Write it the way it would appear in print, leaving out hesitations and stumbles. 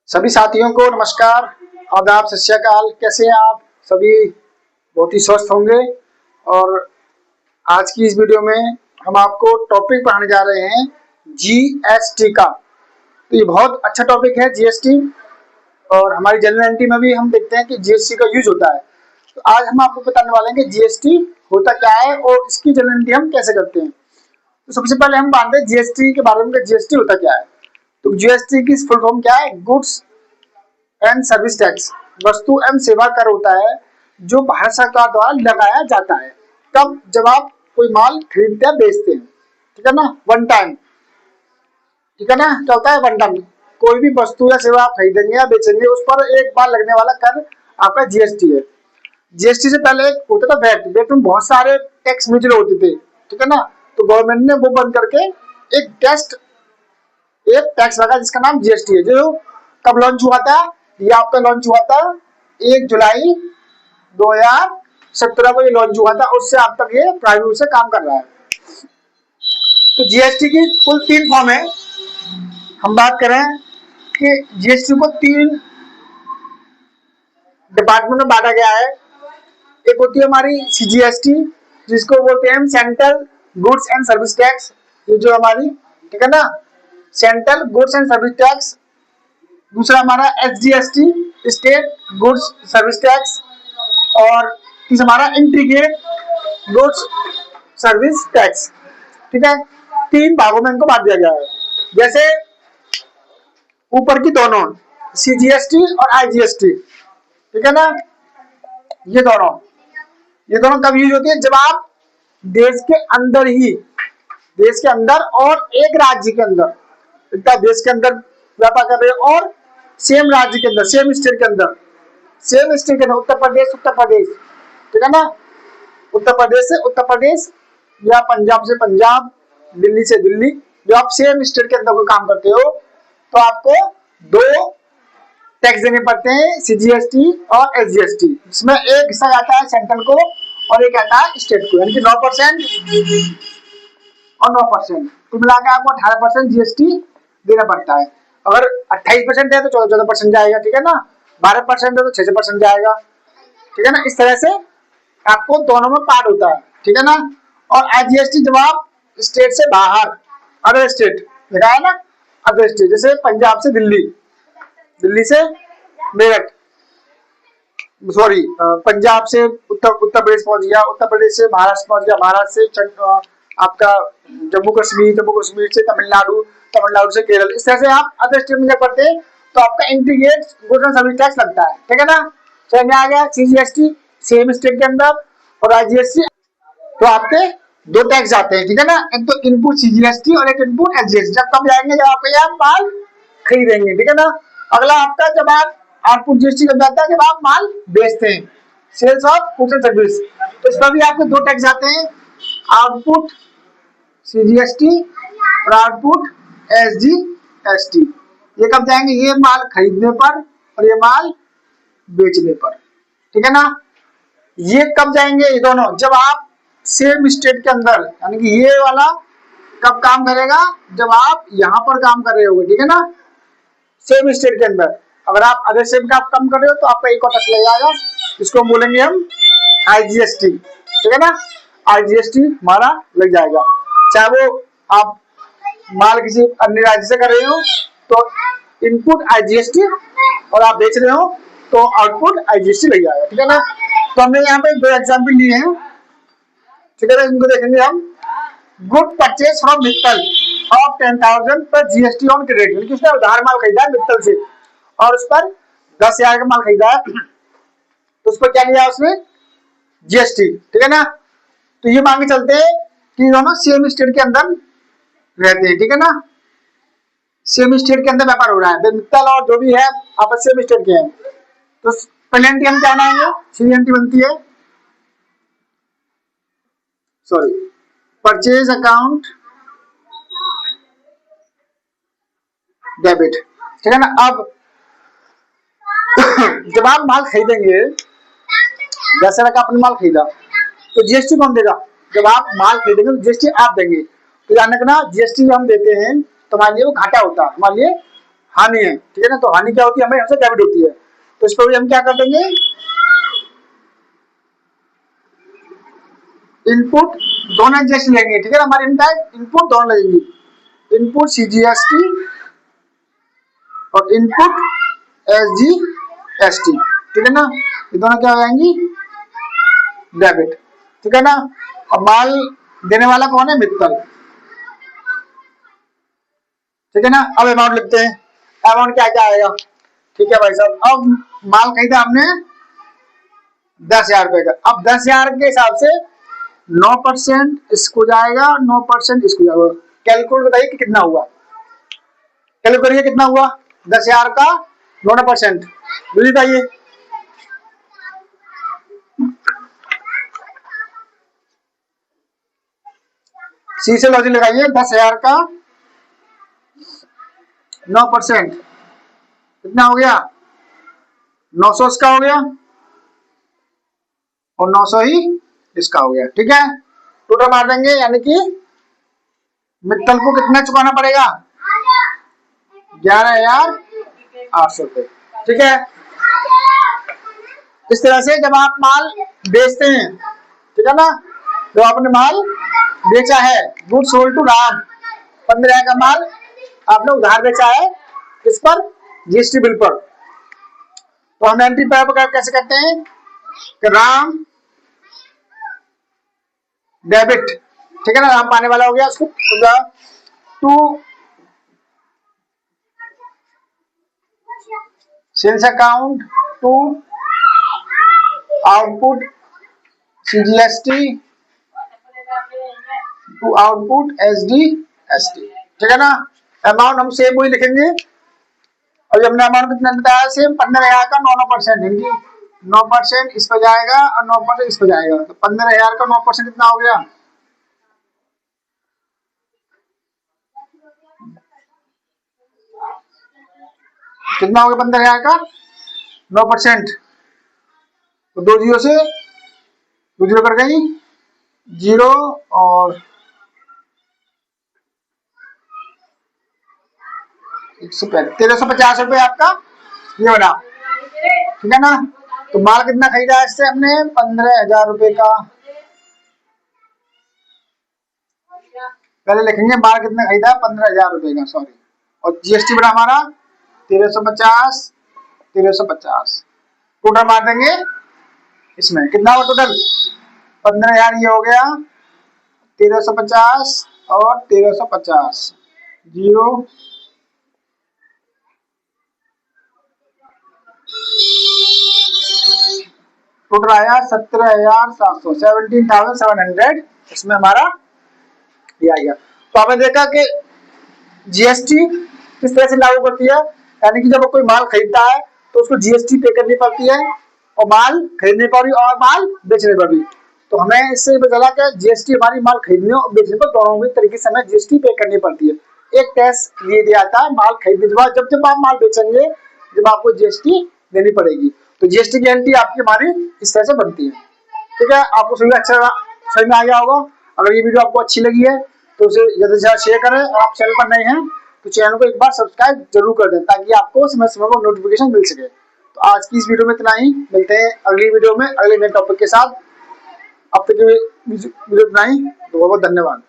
सभी साथियों को नमस्कार, आदाब, सत श्री अकाल। कैसे हैं आप सभी? बहुत ही स्वस्थ होंगे। और आज की इस वीडियो में हम आपको टॉपिक पढ़ाने जा रहे हैं जीएसटी का। तो ये बहुत अच्छा टॉपिक है जीएसटी, और हमारी जनरल एंट्री में भी हम देखते हैं कि जीएसटी का यूज होता है। तो आज हम आपको बताने वाले हैं कि जीएसटी होता क्या है और इसकी जनरल एंट्री हम कैसे करते हैं। तो सबसे पहले हम जानते हैं जीएसटी के बारे में कि जीएसटी होता क्या है। तो जीएसटी की फुल फॉर्म क्या है? Goods and service tax. वस्तु एवं सेवा कर होता है जो भारत सरकार द्वारा लगाया जाता है। तब जब आप कोई माल खरीदते हैं, बेचते हैं, ठीक है ना, वन टाइम, ठीक है ना, क्या होता है वन टाइम। कोई भी वस्तु या सेवा आप खरीदेंगे या बेचेंगे, उस पर एक बार लगने वाला कर आपका जीएसटी है। जीएसटी से पहले एक होता था वैट। वैट में बहुत सारे टैक्स म्यूचुअल होते थे, ठीक है ना। तो गवर्नमेंट ने वो बंद करके एक टैक्स लगा जिसका नाम जीएसटी है। जो कब लॉन्च हुआ था? ये आपका लॉन्च हुआ था 1 जुलाई 2017 को ये लॉन्च हुआ था। उससे अब तक ये प्राइवेट रूप से काम कर रहा है। तो जीएसटी की कुल 3 फॉर्म है। हम बात करें कि जीएसटी को 3 डिपार्टमेंट में बांटा गया है। एक होती है हमारी सीजीएसटी, जिसको बोलते हैं central goods and service tax. ये जो हमारी, ठीक है ना, central goods and service tax. दूसरा हमारा SGST, state goods service tax. और तीसरा हमारा इंटीग्रेटेड गुड्स सर्विस टैक्स। ठीक है, 3 भागों में इनको बांट दिया गया है। जैसे ऊपर की दोनों सीजीएसटी और आईजीएसटी, ठीक है ना, ये दोनों कब यूज होती है? जब आप देश के अंदर और एक राज्य के अंदर, देश के अंदर व्यापार कर रहे हो और सेम राज्य के अंदर, सेम स्टेट के अंदर, उत्तर प्रदेश, ठीक है ना, उत्तर प्रदेश या पंजाब से पंजाब, दिल्ली से दिल्ली, जो आप सेम स्टेट के अंदर कोई काम करते हो तो आपको 2 टैक्स देने पड़ते हैं, सीजीएसटी और एसजीएसटी। इसमें एक हिस्सा जाता है सेंट्रल को और एक आता है स्टेट को, यानी कि 9% और 9%, तो मिलाकर आपको 18% जीएसटी देना पड़ता है। अगर 28% है तो 14% जाएगा, ठीक है ना, 12% है तो 6% जाएगा, ठीक है ना। इस तरह से आपको दोनों में पार्ट होता है, ठीक है ना। और आईजीएसटी जब आप स्टेट से बाहर, अदर स्टेट लिखा है ना, अदर स्टेट, जैसे पंजाब से दिल्ली, दिल्ली से मेरठ, सॉरी, पंजाब से उत्तर प्रदेश पहुंच गया, उत्तर प्रदेश से महाराष्ट्र पहुंच गया, महाराष्ट्र से आपका जम्मू कश्मीर से तमिलनाडु, तमिलनाडु से केरल। इस तरह से आप अदर स्टेट में जब पढ़ते हैं तो आपका integrated goods and service tax लगता है, ठीक है ना। समझ में आ गया? सीजीएसटी सेम स्टेट के अंदर और आईजीएसटी, तो आपके 2 टैक्स जाते हैं, ठीक है ना। एक तो इनपुट सीजीएसटी और एक इनपुट एसजीएसटी। जब कब जाएंगे? जब आप यहाँ माल खरीदेंगे, ठीक है ना। अगला आपका जब आप आउटपुट जीएसटी कब जाता है? जब आप माल बेचते हैं, sales of goods and service. तो इस पर भी आपके 2 टैक्स जाते हैं, आउटपुट सीजीएसटी और आउटपुट एसजीएसटी। ये कब जाएंगे? ये माल खरीदने पर और ये माल बेचने पर, ठीक है ना। ये कब जाएंगे? ये दोनों जब आप सेम स्टेट के अंदर, यानी कि ये वाला कब काम करेगा? जब आप यहाँ पर काम कर रहे होगे, ठीक है ना, सेम स्टेट के अंदर। अगर आप अदर स्टेट में आप काम कर रहे हो तो आपका एक और टैक्स लग जाएगा, इसको बोलेंगे हम आईजीएसटी, ठीक है ना। आईजीएसटी हमारा लग जाएगा, चाहे वो आप माल किसी अन्य राज्य से कर रहे हो तो इनपुट आईजीएसटी और आप बेच रहे हो तो आउटपुट आईजीएसटी लग जाएगा, ठीक है ना। तो हमने यहाँ पे 2 एग्जाम्पल लिए हैं, ठीक है ना। इनको देखेंगे हम। Good purchase from Mittal of 10,000 पर जीएसटी ऑन क्रेडिट। किसने उधार माल खरीदा है मित्तल से और उस पर 10,000 का माल खरीदा है, तो उस पर क्या लिया उसने? जीएसटी, ठीक है ना। तो ये मान के चलते हैं कि दोनों सेम स्टेट के अंदर रहते हैं, ठीक है ना। सेम स्टेट के अंदर व्यापार हो रहा है, मित्तल और जो भी है आपस सेम स्टेट के हैं। तो पहले एंट्री हम क्या बनाएंगे? सीधी एंट्री बनती है, सॉरी, परचेज अकाउंट डेबिट, ठीक है ना। अब जब आप माल खरीदेंगे, 10,000 का आपने माल खरीदा, तो जीएसटी कौन देगा? जब आप माल खरीदेंगे तो जीएसटी आप देंगे। तो ध्यान रखना, जीएसटी हम देते हैं तो हमारे लिए वो घाटा होता है, हमारे लिए हानि है, ठीक है ना। तो हानि क्या होती है, हमें हमसे डेबिट होती है। तो इस पर भी हम क्या कर देंगे, इनपुट दोनों एडजस्ट लेंगे, ठीक है ना। हमारे इनपुट दोनों लगेंगी, इनपुट CGST और इनपुट SGST, ठीक है ना। ये दोनों क्या हो जाएंगी, डेबिट, ठीक है ना। अब माल देने वाला कौन है, मित्तल, ठीक है ना। अब अमाउंट लिखते हैं, अमाउंट क्या क्या आएगा, ठीक है भाई साहब। अब माल खरीदा हमने 10,000 रुपए का। अब 10,000 के हिसाब से 9% इसको जाएगा, 9% इसको जाएगा। कैलकुलेट बताइए कि कितना हुआ, कैलकुलेट करिए कितना हुआ, 10,000 का 9%, बताइए। सी से लॉजिक लगाइए, 10,000 का 9% कितना हो गया, 900 इसका हो गया और 900 ही इसका हो गया, ठीक है। टोटल मार देंगे, यानी कि मित्तल को कितना चुकाना पड़ेगा, 11,800 रुपए, ठीक है। इस तरह से जब आप माल बेचते हैं, ठीक है ना, जो आपने माल बेचा है, गुड सोल्ड टू राम, 15,000 का माल आपने उधार बेचा है, किस पर, GST बिल पर। तो हम एंट्री पर कैसे करते हैं कि राम डेबिट, ठीक है ना, राम पाने वाला हो गया, उसको to sales account to output CGST to output SDST, ठीक है ना। अमाउंट हम सेम वही लिखेंगे। और हमने अमाउंट कितना बताया, सेम 15,000 का 9% इनकी 9% इस पर जाएगा और 9% इस पर जाएगा। तो 15,000 का 9% कितना हो गया, कितना हो गया, 15,000 का 9%। तो 2 जीरो से 2 जीरो कर गई, 0 और 150 रुपए आपका ये बना, ठीक है ना। तो माल कितना खरीदा इससे हमने, 15,000 रुपए का। पहले लिखेंगे माल कितना खरीदा, 15,000 रुपए का, सॉरी। और GST बना हमारा 1,350, 1,350। टोटल मार देंगे, इसमें कितना हुआ टोटल, 15,000 ये हो गया, 1,350 और 1,350, 0 टोटल आया 17,700, 17,700, इसमें हमारा ये आ गया। तो आपने देखा कि GST किस तरह से लागू करती है, यानी कि जब कोई माल खरीदता है तो उसको GST पे करनी पड़ती है, और माल खरीदने पर भी और माल बेचने पर भी। तो हमें इससे पता चला कि GST हमारी माल खरीदने और बेचने पर दोनों ही तरीके से हमें GST पे करनी पड़ती है। एक टैक्स ये दिया जाता है माल खरीदने के बाद, जब आप माल बेचेंगे जब आपको GST देनी पड़ेगी। तो GST की एंट्री आपकी हमारी इस तरह से बनती है, ठीक है। आपको सभी अच्छा समझ में आ गया होगा। अगर ये वीडियो आपको अच्छी लगी है तो उसे ज्यादा से ज्यादा शेयर करें, और आप चैनल पर नए हैं तो चैनल को एक बार सब्सक्राइब जरूर कर दें, ताकि आपको समय समय पर नोटिफिकेशन मिल सके। तो आज की इस वीडियो में इतना ही, मिलते हैं अगली वीडियो में अगले नए टॉपिक के साथ। अब तक की वीडियो इतना ही, तो बहुत बहुत धन्यवाद।